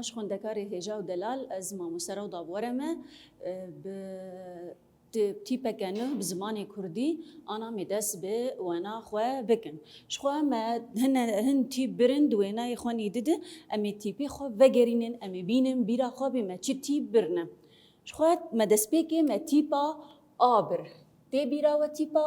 باش خوندکاری هجا و دلال از ماموسره و دابورمه تیپه کنه بزمان کردی آنا میدست به وانا خواه بکن شخواه ما هن تیپ برند وانا یخوانی دیده امی تیپی خواه وگرینن امی بینن بیرا خواه بیمه چی تیپ برنم شخواه ما دست بکه ما تیپا آبر تی بیرا و تیپا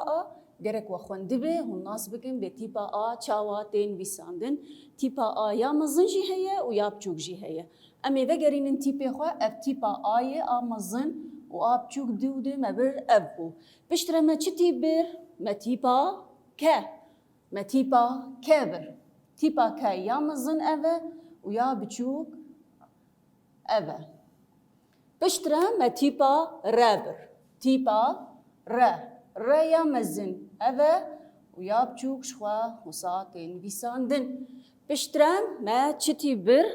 gerek ve xwendibe hûn nas bikin bê tîpa a çawa tên vîsandin tîpa a ya mezin jî heye û ya biçûk jî heye em ê vegerînin tîpê xwe ev tîpa ayê a mezin û a biçûk dî û dê me bir ev bû piştre me çi tîp bir me tîpa ke me tîpa ke bir tîpa ke ya mezin ev e û ya biçûk ev e piştre me tîpa re bir tîpa re re ya mezin eve û ya biçûk ji xwe wisa tên vîsandin piştre me çi tîp bir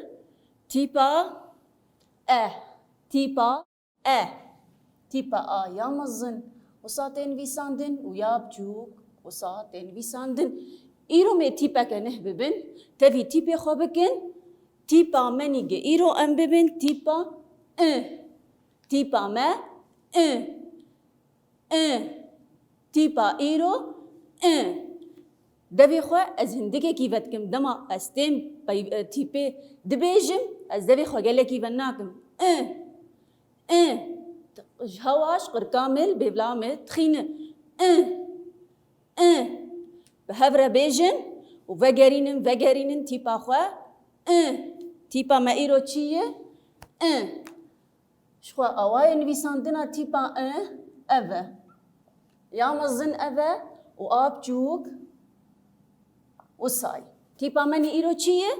tîpa e tîpa e tîpa a ya mezin wisa tên vîsandin û ya biçûk wisa tên vîsandin îro me tîpeke neh bibin tevî tîpê xwe bikin tîpa me nîge îro em bibin tîpa tîpa me tîpa îro devê xwe ez hindikekî vedikim dema ez tên tîpê dibêjim ez devê xwe gelekî ven nakim ji hewa ji qirkamil bêvla me tixîne bi hev re bêjin û vegerînin tîpa xwe tîpa me îro çi ye ji xwe awayê nivîsandina tîpa ev e ya mezin ev e û a biçûk wisa ye tîpa me nî îro çi ye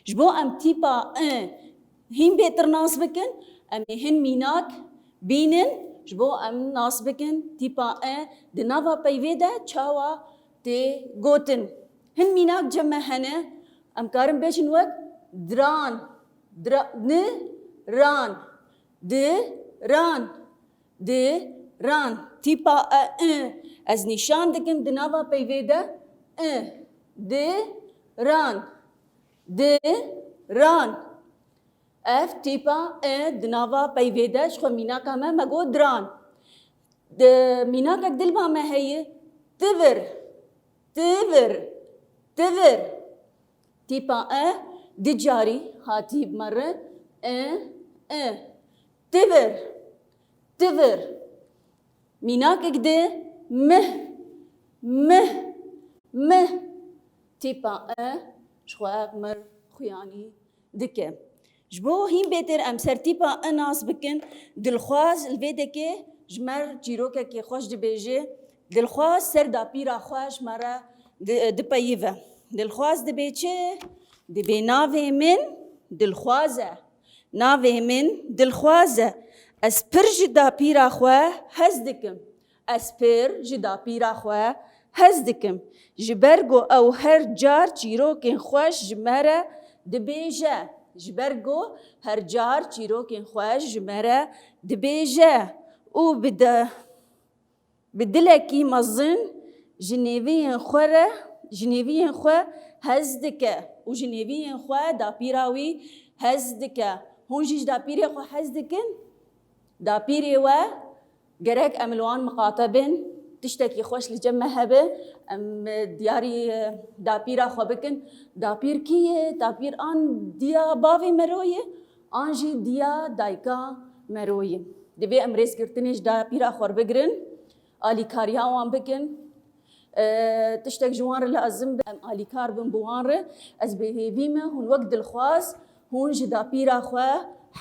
ji bo em tîpa hîn bêtir nas bikin em ê hin mînak bînin ji bo em nas bikin tîpa di nava peyvê de çawa tê gotin hin mînak cem hene em karin bêjin wek diran ran ran tîpa ez nîşan dikim di nava peyvê de ran ev tîpa di nava peyvê de ji xwe mînaka me got diran mînakek dilba me heye tivir tîpa di carî hatî bimere tivir mînakek de mih tîpa ji xwe mir xuyanî dike ji bo hîn bêtir em ser tîpa nas bikin dilxwaz li vê dekê ji mer çîrokekê xweş dibêje dilxwaz ser dapîra xwe ji me re dipeyîve dilxwaz dibe çi dibe navê min dilxwaz e navê min dilxwaz e ez pir ji dapîra xwe hez dikim ez pir ji dapîra xwe hez dikim ji ber ku ew her car çîrokên xweş ji me re dibêje ji ber ku her car çîrokên xweş ji me re dibêje û bi dilekî mezin ji nêviyên xwe hez dike û ji nêviyên xwe dapîra wî hez dike hûn jî ji dapîrê xwe hez dikin dapîrê we gerek em li wan miqatebin tiştekî xweş li cem me hebe em diyarî dapîra xwe bikin dapîr kî ye dapîr an diya bavê me ro ye an jî diya dayika me ro ye divê em rêzgirtinê ji dapîra xwe bigirin alîkariya wan bikin tiştek ji wan re lazim be em alîkar bin bi wan re ez bêhêvî me hûn wek dilxwaz hûn ji dapîra xwe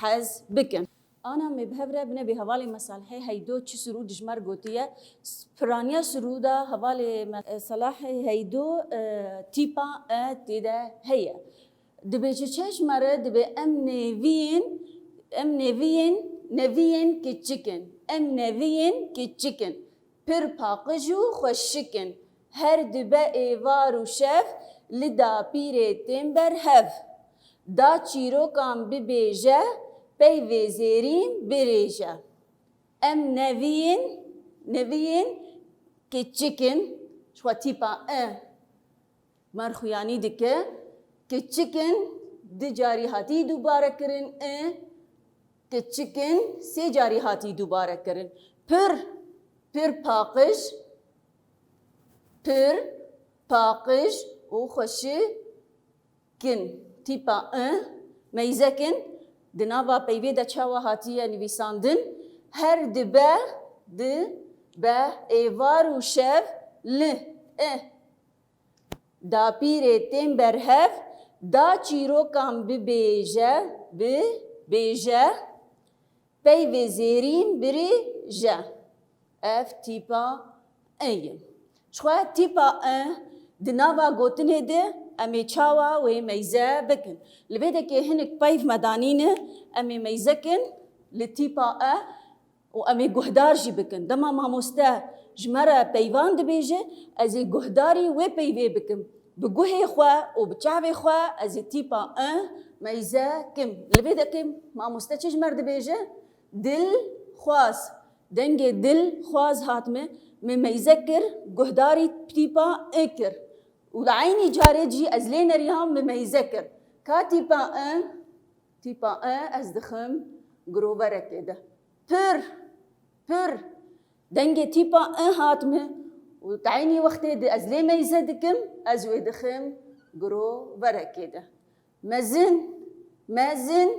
hez bikin ana me bi hev re bine bê hevalê mesalhê heydo çi surûd ji me re gotiye piraniya surûda hevalê mesalhê heydo tîpa tê de heye dibe ji çe ji me re dibe em neviyên keçikin pir paqij û xweşikin her dibe êvar û şev li dapîrê tên berhev da çîrokan bibêje peyvê zêrîn birêje em neviyên keçikin ji xwe tîpa mer xuyanî dike کچکن دی جاری هاتی دوباره کرن کچکن سه جاری هاتی دوباره کرن پر پاقش و خوشی کن تیپا میزکن دنابا پیوی دا چاوا هاتیه نویساندن هر به ایوار و شف دا پیره تیم برهف دا چیرو کام بیجه پیوی زیرین بری جه اف تیپا ایه شخواه تیپا دنابا گوتنه ده امی چاوا و میزه بکن لبیده که هنک پیف مدانینه امی میزه کن لتیپا و امی گهدار جی بکن دما ماموسته جمره پیوان ده بیجه از گهداری و پیوه بکن بگوه خواه و بچاوه خواه از تیپا میزه کم لبیده کم ماموسته چه جمر ده بیجه دل خواست دنگ دل خواست هاتمه میزه کر گهداری تیپا اکر والعيني جارجي أزلين ريهم مميزكر كاتيبا تيبا أزدخم جروبرة كده پر دنجي تيبا هاتمه وتعيني وقت ده أزلين ميزدكم أزوي دخم جروبرة كده مازن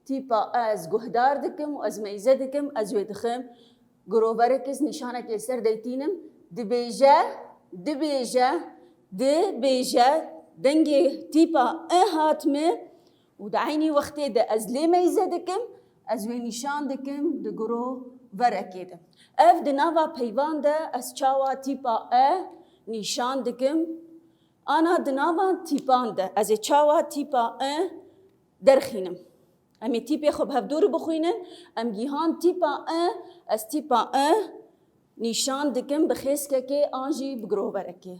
تيبا أز جهدار دكم وأز ميزدكم أزوي دخم جروبرة كيس نشانك يسر ديتينم دبيجة ده بیجه دنگی تیپا هاتمه و دعینی وقتی ده از لیمیزه دکم از وی نشان دکم ده گرو ورکه ده اف ده نوا پیوان ده از چاوا تیپا نشان دکم آنا ده نوا تیپان ده از چاوا تیپا درخینم امی تیپی خوب هفدور بخوینن ام گیهان تیپا از تیپا نشان دکم بخیسکه که آنجی بگرو ورکه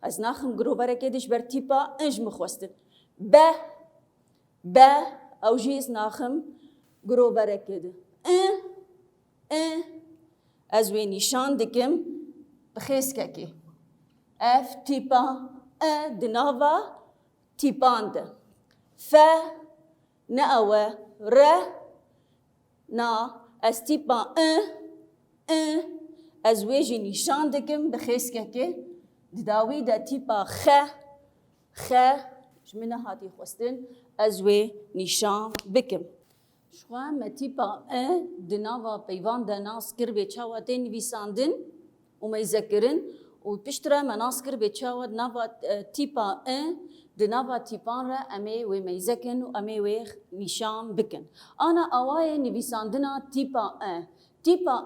از ناخم گروبره کدیش بر تیپا انج مخواستن به او جیز ناخم گروبره کده از وی نشان دکم بخیز که اف تیپا دناوا تیپان ده ناوه نا از تیپا از ویجی نشان دکم بخیز که داوی دا تیپا خ جمنه هاتی خواستن از وی نشان بکم شوام ما تیپا دناوا پیوان دا ناس کر به چاوا دین ویساندن و میذکرن و پشتره ما ناس کر به چاوا ناوا تیپا دناوا تیپان را امی و میذکن و امی و نشان بکن آنا اوای نویساندنا تیپا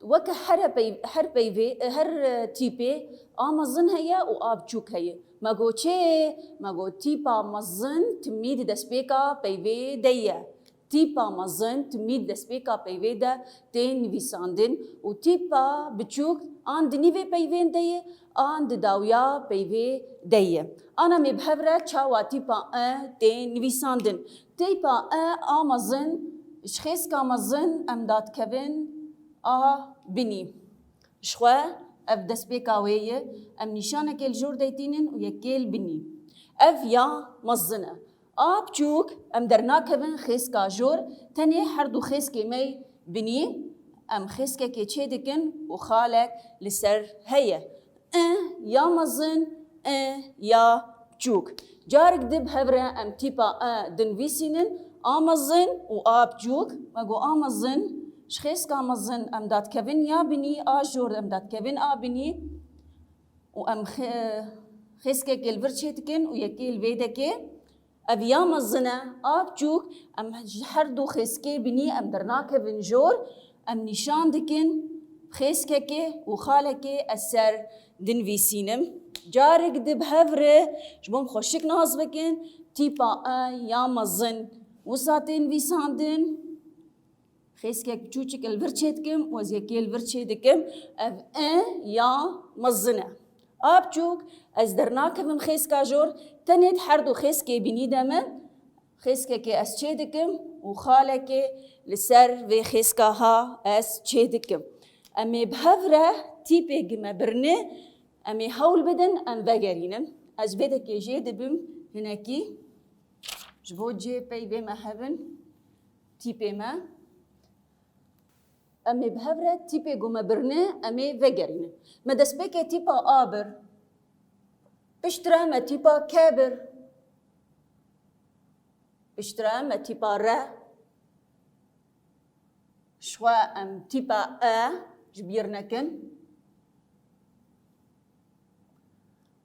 وك هر تيبي مظن هي وابجوك هي ماغو تيبا مظن تميد دسبيكا بيفي ديا تيبا مظن تميد دسبيكا بيفي دا تين ويساندن وتيبا بجوك دنيفي بيفين ديا داويا بيفي ديا انا مبهبره تشاوا تيبا تين ويساندن تيبا مظن شخيص كا مظن امداد كفن بني شخوا اف دس بيكاويه ام نشانه كل جور ديتينن ويكيل بني اف يا مزنه بجوك ام درنا كبن خيس كاجور تاني حردو خيس كيمي بني ام خيس كي تشيدكن وخالك لسر هي يا مزن يا بجوك جارك دب هبره ام تيبا دنفيسينن مزن بجوك ماغو مزن شخص كامزن امداد كفن يا بني جور امداد كفن بني وام خسكه كلفرشيتكن ويكيل فيدكي ابيا مزنه بجوك ام حردو خسكه بني ام درنا كفن جور ام نشان دكن خسكه وخالك السر دنفيسينم جارك دب هفره جبوم خوشك نازبكن تيبا يا مزن وساتين فيساندن خيسكك بچوچك الورچيتكم وزيكي الورچيتكم اف يا مزنه ابچوك از درناكم خيسكا جور تنيت حردو خيسكي بنيدمه خيسكك اس چيدكم وخالك لسر في خيسكا ها اس چيدكم امي بهفره تيبي جما برنه امي هول بدن ام بغرينم از ویده که جه دبیم هنکی جبو جه پی بیم هبن تیپی ما امی بهبره تیپی گومه برنه امی وگرینه ما دست بکه تیپا آبر بشتره ما تیپا کبر بشتره ما تیپا ره شوا ام تیپا جبیر نکن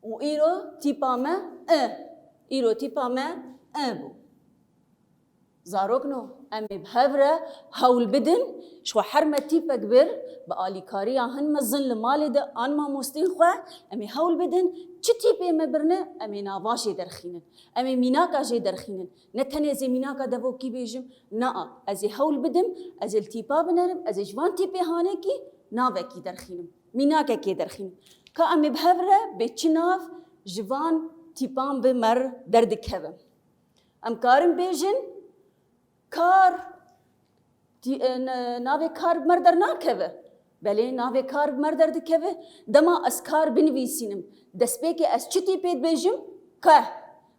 و ایرو تیپا ما ایرو تیپا ما بو زاروک نو امی بهبره هول بدن شو حرمه تیپا کبر با آلیکاری هن مزن لمالی ده آن ما مستین خواه امی هول بدن چه تیپی امی برنه امی ناواشی درخینن امی میناکا جی درخینن نتنی ازی میناکا دبو کی بیجم نا ازی هول بدم ازی التیپا بنرم ازی جوان تیپی هانه کی ناوه کی درخینم میناکا کی درخینم که امی بهبره به چه ناو جوان تیپان به مر درد کبم ام کارم بیجن کار ناوی کار مردر ناکوه بله ناوی کار مردر دکوه دما از کار بنویسینم دست بکی از چی تیپید بیجم که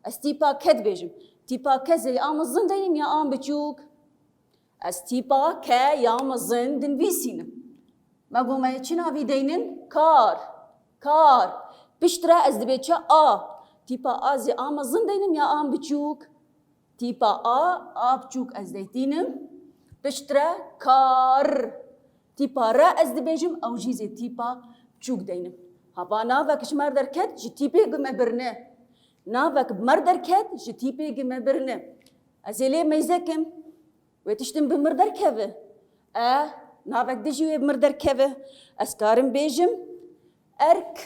از تیپا کد بیجم تیپا که زی آمزن دینیم یا آم بچوک از تیپا که یا آمزن دنویسینم ما گومه چی ناوی دینن کار پشتره از دبی چه تیپا زی آمزن دینیم یا آم بچوک تیپا بچوک از دیتینم پشتره کار تیپا را از دبیجم او جیزی تیپا بچوک دینم هبا ناوکش مردر کد جی تیپی گمه برنه ناوک مردر کد جی تیپی گمه برنه از ایلی میزکم و تشتم بمردر کوه ناوک دجیوی بمردر کوه از کارم بیجم ارک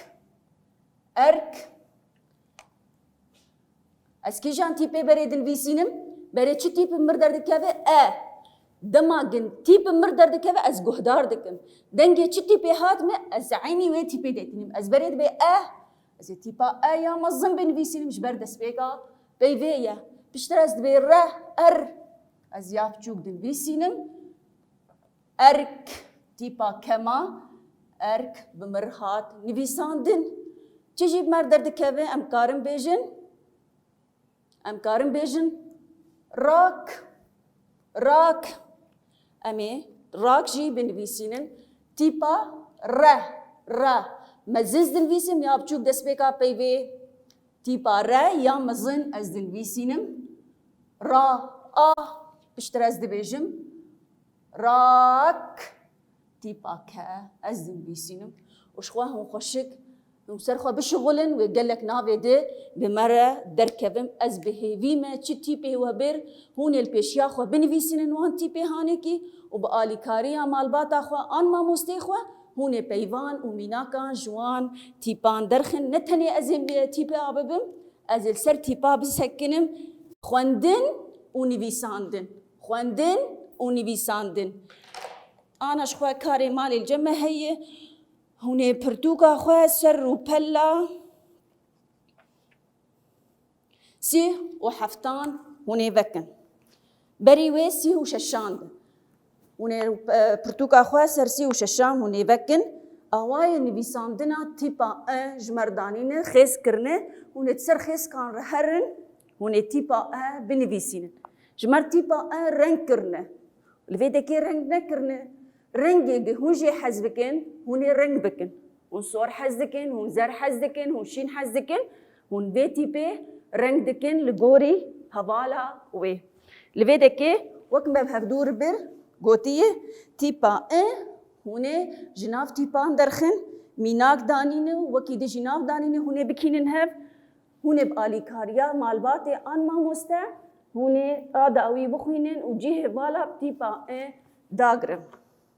از کی جان تیپی بریدن ویسینم بری چی تیپ مردر دکوه دماغن تیپ مردر دکوه از گهدار دکم دنگی چی تیپی هاتمه از عینی وی تیپی دیتینم از برید بی از تیپا یا مزن بنویسینم جبر دست بیگا بی ویه بیشتر از بی از یاف چوک دنویسینم ارک تیپا کما ارک بمرهات نویساندن چی جیب مردر دکوه امکارم بیجن راک امی راک جی بنویسینن تیپا ره مزز دنویسیم یا بچوک دست بیکا پیوی تیپا ره یا مزن از دنویسینم را پشتر از دبیجم راک تیپا که از دنویسینم وشخواه هم خوشک سرخوا بشغلن و قالك ناوي ده بمرة دركبم از بهيوي ما چي تيبي هو بير هون البيشيا خوا بنويسين وان تيبي هانيكي وبآلي كاريا مالباتا خوا آن ما مستي خوا هون بيوان وميناكان جوان تيبان درخن نتني ازم تيبي عببم از السر تيبا بسكنم خواندن ونويساندن انا شخوا كاري مالي الجمع هي هونه پرتوکا خواه سر و پلا 37 هونه وکن بری وی 36 هونه پرتوکا خواه سر 36 هونه وکن آوای نویساندنا تیپا جمردانین خیز کرنه هونه تسر خیز کان رهرن هونه تیپا بنویسینن جمر تیپا رنگ کرنه لفیده که رنگ نکرنه رنگی هون جی حز بکن هونی رنگ بکن هون صور حز دکن هون زر حز دکن هون شین حز دکن هون ویتی به رنگ دکن لگوری حوالا وی لویده که وقت بهدور بر گوتیه تیپا هونه جناف تیپان درخن میناک دانینه وکی دی جناف دانینه هونه بکینن هف هونه بآلی کاریا مالبات آن ما مسته هونه آداوی بخوینن و جیه والا تیپا داگرم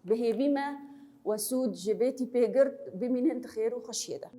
بهيبي ما وسود جبيتي بيجر بمين انت خير وخشيده